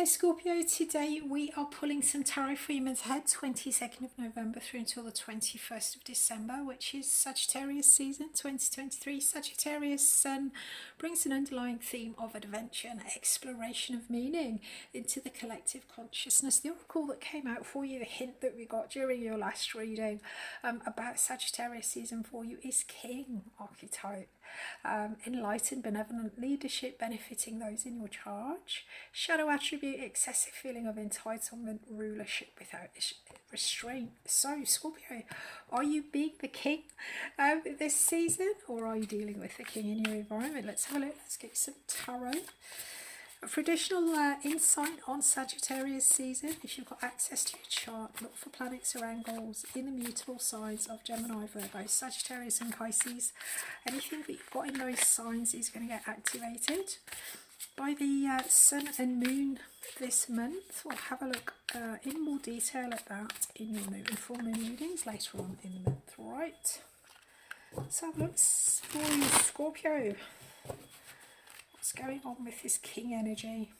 Okay, Scorpio, today we are pulling some tarot for your month ahead, 22nd of November through until the 21st of December, which is Sagittarius season 2023. Sagittarius sun brings an underlying theme of adventure and exploration of meaning into the collective consciousness. The oracle that came out for you, the hint that we got during your last reading about Sagittarius season for you, is King archetype. Enlightened, benevolent leadership benefiting those in your charge. Shadow attribute, excessive feeling of entitlement, rulership without restraint. So, Scorpio, are you being the king this season, or are you dealing with the king in your environment? Let's have a look. Let's get some tarot. For additional insight on Sagittarius season, if you've got access to your chart, look for planets or angles in the mutable signs of Gemini, Virgo, Sagittarius and Pisces. Anything that you've got in those signs is going to get activated by the sun and moon this month. We'll have a look in more detail at that in your new and full moon readings later on in the month. Right, let's have a look for you, Scorpio. What's going on with this king energy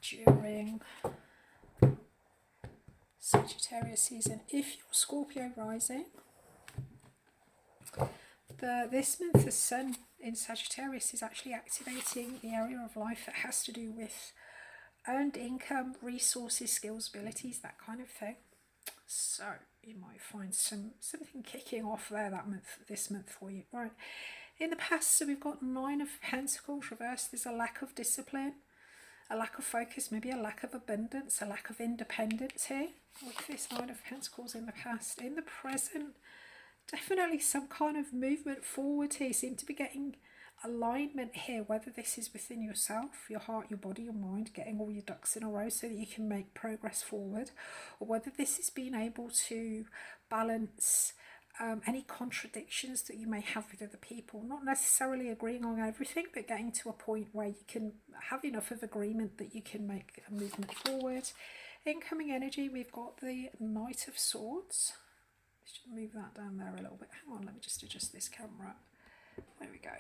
during Sagittarius season? If you're Scorpio rising, this month the sun in Sagittarius is actually activating the area of life that has to do with earned income, resources, skills, abilities, that kind of thing. So you might find something kicking off there this month for you. Right. In the past, so we've got 9 of Pentacles reversed. There's a lack of discipline, a lack of focus, maybe a lack of abundance, a lack of independence here with this 9 of Pentacles in the past. In the present, definitely some kind of movement forward here. You seem to be getting alignment here, whether this is within yourself, your heart, your body, your mind, getting all your ducks in a row so that you can make progress forward, or whether this is being able to balance any contradictions that you may have with other people, not necessarily agreeing on everything, but getting to a point where you can have enough of agreement that you can make a movement forward. Incoming energy, we've got the Knight of Swords. Let's just move that down there a little bit. Hang on, let me just adjust this camera. There we go.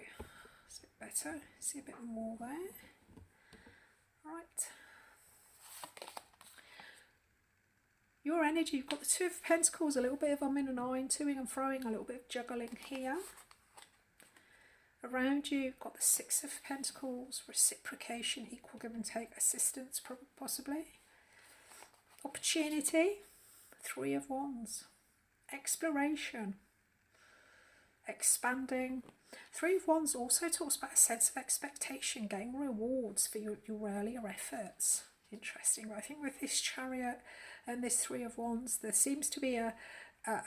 It's a bit better. See a bit more there. Right. Your energy, you've got the 2 of Pentacles, a little bit of umming and ahhing, toing and froing, a little bit of juggling here. Around you, you've got the 6 of Pentacles, reciprocation, equal give and take, assistance, possibly. Opportunity, 3 of Wands. Exploration, expanding. 3 of Wands also talks about a sense of expectation, getting rewards for your earlier efforts. Interesting, but I think with this Chariot and this 3 of Wands, there seems to be a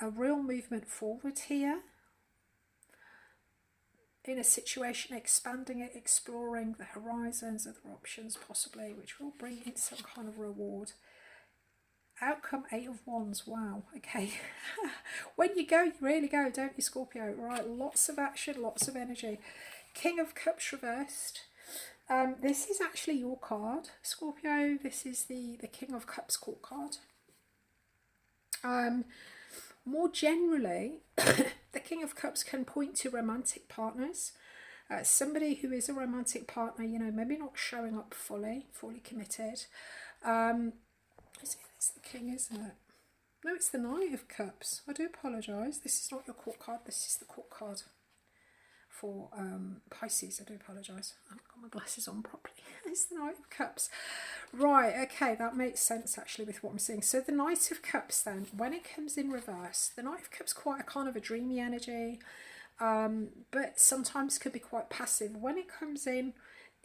real movement forward here in a situation, expanding it, exploring the horizons, other options possibly, which will bring in some kind of reward. Outcome 8 of Wands. Wow, okay. When you go, you really go, don't you, Scorpio? Right, lots of action, lots of energy. King of Cups reversed. This is actually your card, Scorpio. This is the King of Cups court card. More generally, the King of Cups can point to romantic partners. Somebody who is a romantic partner, you know, maybe not showing up fully committed. It's the King, isn't it? No, it's the Knight of Cups. I do apologise. This is not your court card. This is the court card for Pisces. I do apologise. I haven't got my glasses on properly. It's the Knight of Cups. Right, okay, that makes sense actually with what I'm seeing. So the Knight of Cups then, when it comes in reverse, the Knight of Cups quite a kind of a dreamy energy, but sometimes could be quite passive. When it comes in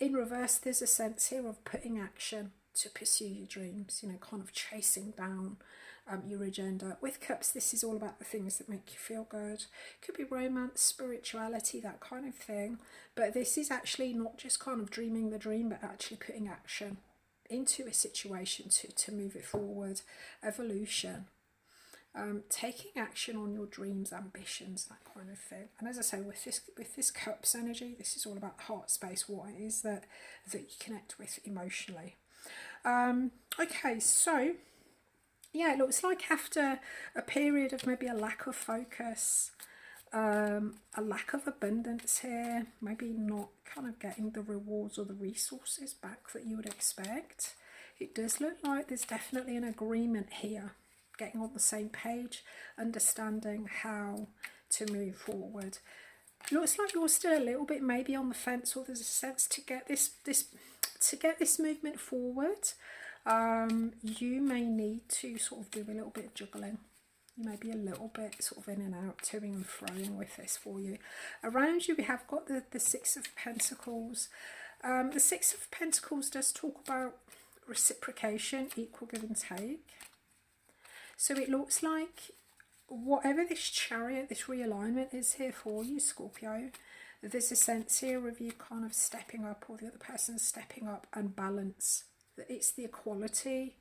reverse, there's a sense here of putting action to pursue your dreams, you know, kind of chasing down your agenda. With Cups, this is all about the things that make you feel good. Could be romance, spirituality, that kind of thing. But this is actually not just kind of dreaming the dream, but actually putting action into a situation to move it forward. Evolution. Taking action on your dreams, ambitions, that kind of thing. And as I say, with this Cups energy, this is all about the heart space, what it is that you connect with emotionally. Okay, so yeah, it looks like after a period of maybe a lack of focus, a lack of abundance here, maybe not kind of getting the rewards or the resources back that you would expect. It does look like there's definitely an agreement here, getting on the same page, understanding how to move forward. Looks like you're still a little bit maybe on the fence, or there's a sense to get this movement forward. You may need to sort of do a little bit of juggling. You may be a little bit sort of in and out, toing and froing with this for you. Around you we have got the Six of Pentacles. The Six of Pentacles does talk about reciprocation, equal give and take. So it looks like whatever this Chariot, this realignment is here for you, Scorpio, there's a sense here of you kind of stepping up, or the other person stepping up, and balance. That it's the equality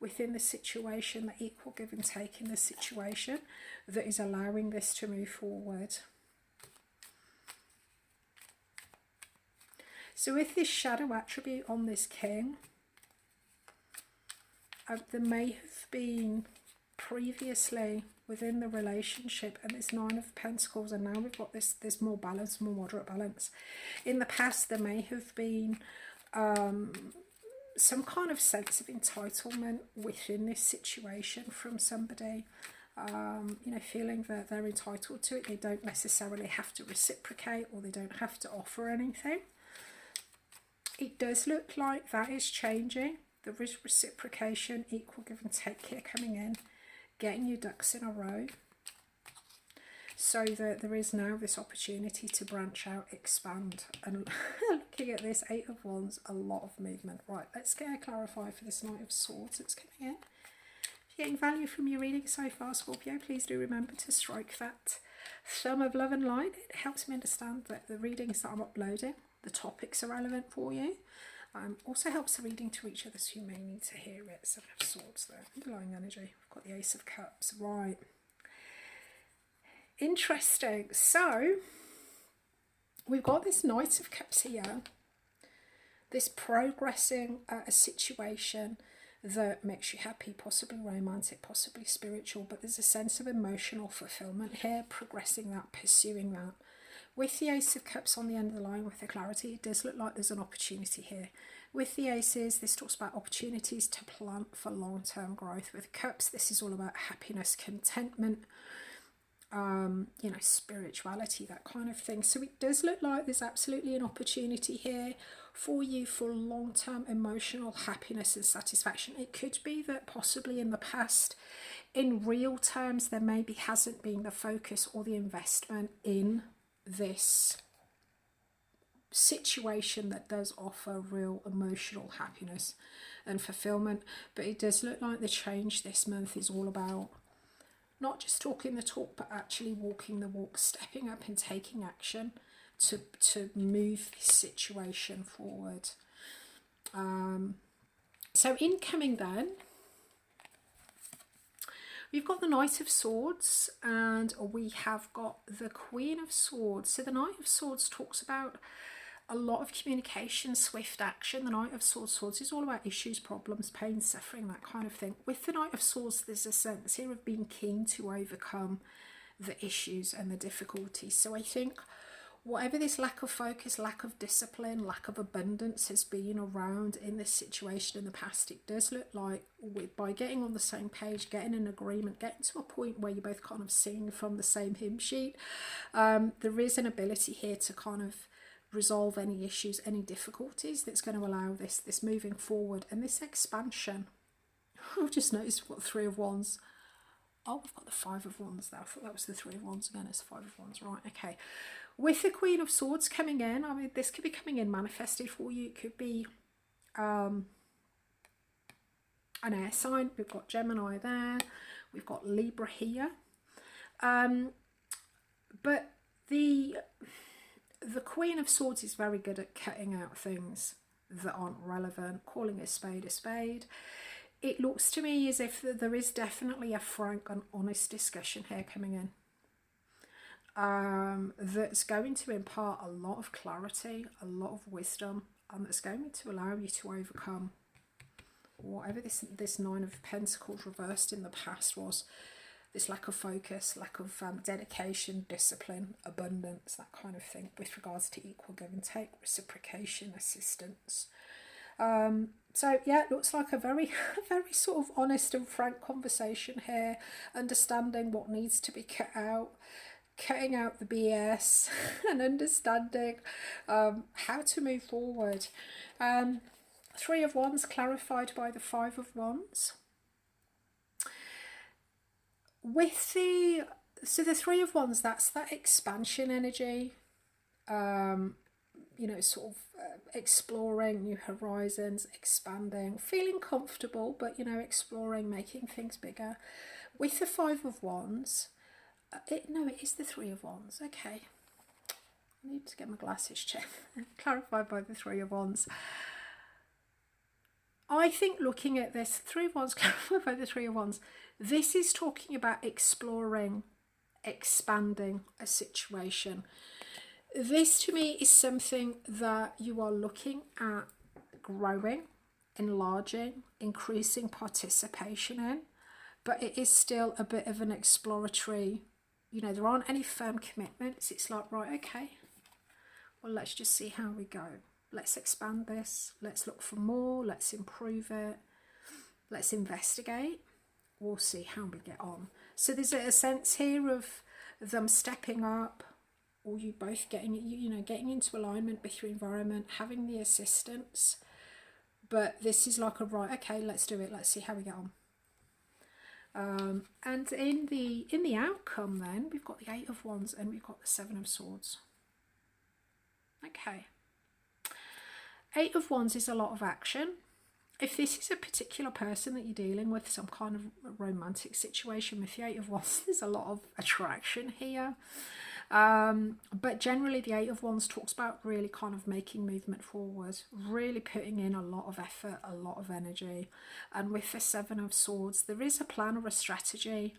within the situation, the equal give and take in the situation, that is allowing this to move forward. So with this shadow attribute on this King, there may have been previously within the relationship, and it's Nine of Pentacles, and now we've got this more balance, more moderate balance. In the past there may have been some kind of sense of entitlement within this situation from somebody, you know, feeling that they're entitled to it. They don't necessarily have to reciprocate, or they don't have to offer anything. It does look like that is changing. There is reciprocation, equal give and take here coming in, getting your ducks in a row, so that there is now this opportunity to branch out, expand. And looking at this Eight of Wands, a lot of movement. Right, let's get a clarify for this Knight of Swords that's coming in. If you're getting value from your reading so far, Scorpio, please do remember to strike that thumb of love and light. It helps me understand that the readings that I'm uploading, the topics are relevant for you. Also helps the reading to reach others who may need to hear it. Seven of Swords there, underlying energy. We've got the Ace of Cups. Right. Interesting. So we've got this Knight of Cups here, this progressing a situation that makes you happy, possibly romantic, possibly spiritual, but there's a sense of emotional fulfillment here, progressing that, pursuing that. With the Ace of Cups on the end of the line with the clarity, it does look like there's an opportunity here. With the Aces, this talks about opportunities to plant for long-term growth. With Cups, this is all about happiness, contentment, you know, spirituality, that kind of thing. So it does look like there's absolutely an opportunity here for you for long-term emotional happiness and satisfaction. It could be that possibly in the past, in real terms, there maybe hasn't been the focus or the investment in this situation that does offer real emotional happiness and fulfillment. But it does look like the change this month is all about not just talking the talk, but actually walking the walk, stepping up and taking action to move this situation forward. So incoming then, we've got the Knight of Swords, and we have got the Queen of Swords. So the Knight of Swords talks about a lot of communication, swift action. The Knight of Swords is all about issues, problems, pain, suffering, that kind of thing. With the Knight of Swords, there's a sense here of being keen to overcome the issues and the difficulties. So I think whatever this lack of focus, lack of discipline, lack of abundance has been around in this situation in the past, it does look like by getting on the same page, getting an agreement, getting to a point where you're both kind of singing from the same hymn sheet, there is an ability here to kind of resolve any issues, any difficulties, that's going to allow this moving forward and this expansion. I've just noticed we've got Three of Wands. Oh, we've got the Five of Wands there. I thought that was the Three of Wands again. It's Five of Wands, right? Okay. With the Queen of Swords coming in, I mean, this could be coming in manifested for you. It could be an air sign. We've got Gemini there. We've got Libra here. But the Queen of Swords is very good at cutting out things that aren't relevant, calling a spade a spade. It looks to me as if there is definitely a frank and honest discussion here coming in, that's going to impart a lot of clarity, a lot of wisdom, and that's going to allow you to overcome whatever this Nine of Pentacles reversed in the past was. this lack of focus, lack of dedication, discipline, abundance, that kind of thing with regards to equal give and take, reciprocation, assistance. So yeah, it looks like a very very sort of honest and frank conversation here, understanding what needs to be cut out, cutting out the BS and understanding how to move forward. Three of Wands clarified by the Five of Wands. With the Three of Wands, that's that expansion energy, you know, sort of exploring new horizons, expanding, feeling comfortable, but, you know, exploring, making things bigger. With the Five of Wands, it is the Three of Wands. Okay, I need to get my glasses checked. Clarified by the Three of Wands. I think looking at this, Three of Wands clarified by the Three of Wands, this is talking about exploring, expanding a situation. This to me is something that you are looking at growing, enlarging, increasing participation in, but it is still a bit of an exploratory, you know, there aren't any firm commitments. It's like, right, okay, well, let's just see how we go. Let's expand this. Let's look for more. Let's improve it. Let's investigate. We'll see how we get on. So there's a sense here of them stepping up, or you both getting, you know, getting into alignment with your environment, having the assistance. But this is like a, right, okay, let's do it. Let's see how we get on. And in the outcome, then we've got the Eight of Wands and we've got the Seven of Swords. Okay. Eight of Wands is a lot of action. If this is a particular person that you're dealing with, some kind of romantic situation with the Eight of Wands, there's a lot of attraction here. But generally the Eight of Wands talks about really kind of making movement forward, really putting in a lot of effort, a lot of energy. And with the Seven of Swords, there is a plan or a strategy.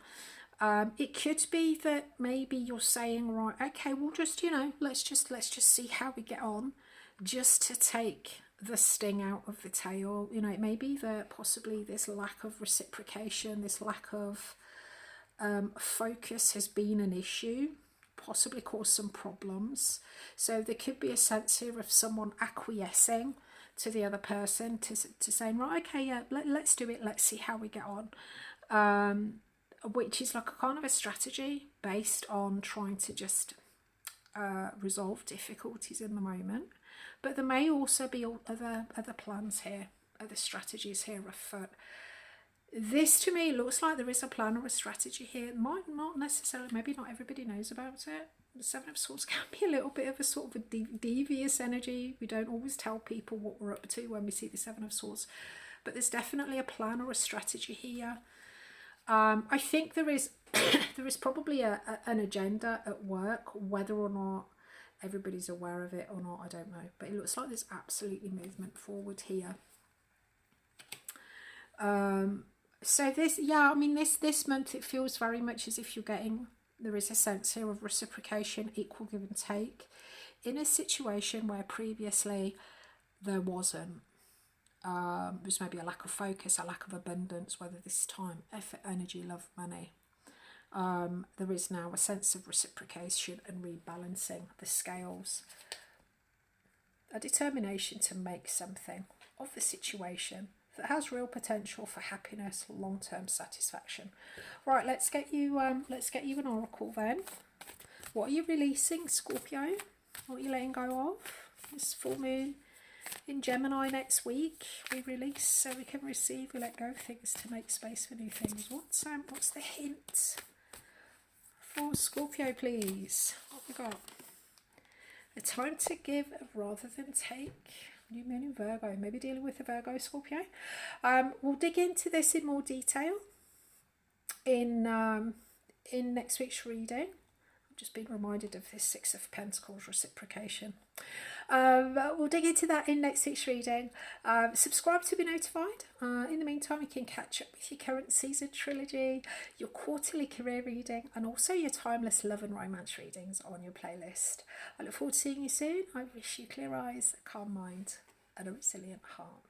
It could be that maybe you're saying, right, okay, we'll just, you know, let's just see how we get on, just to take the sting out of the tail. You know, it may be that possibly this lack of reciprocation, this lack of focus has been an issue, possibly caused some problems. So there could be a sense here of someone acquiescing to the other person, to saying, right, okay, yeah, let's do it, let's see how we get on, which is like a kind of a strategy based on trying to just resolve difficulties in the moment. But there may also be other plans here, other strategies here afoot. This to me looks like there is a plan or a strategy here. It might not necessarily, maybe not everybody knows about it. The Seven of Swords can be a little bit of a sort of a devious energy. We don't always tell people what we're up to when we see the Seven of Swords. But there's definitely a plan or a strategy here. I think there is there is probably an agenda at work, whether or not everybody's aware of it or not, I don't know. But it looks like there's absolutely movement forward here. So this, yeah, I mean, this month it feels very much as if you're getting, there is a sense here of reciprocation, equal give and take, in a situation where previously there wasn't. There's maybe a lack of focus, a lack of abundance, whether this time, effort, energy, love, money. There is now a sense of reciprocation and rebalancing the scales. A determination to make something of the situation that has real potential for happiness, long-term satisfaction. Right, let's get you an oracle then. What are you releasing, Scorpio? What are you letting go of? This full moon in Gemini next week, we release so we can receive, we let go of things to make space for new things. What's the hint for Scorpio, please? What have we got? A time to give rather than take. New moon in Virgo, maybe dealing with a Virgo, Scorpio. We'll dig into this in more detail in next week's reading. I'm just being reminded of this Six of Pentacles reciprocation. We'll dig into that in next week's reading. Subscribe to be notified. In the meantime, you can catch up with your current season trilogy, your quarterly career reading, and also your timeless love and romance readings on your playlist. I look forward to seeing you soon. I wish you clear eyes, a calm mind, and a resilient heart.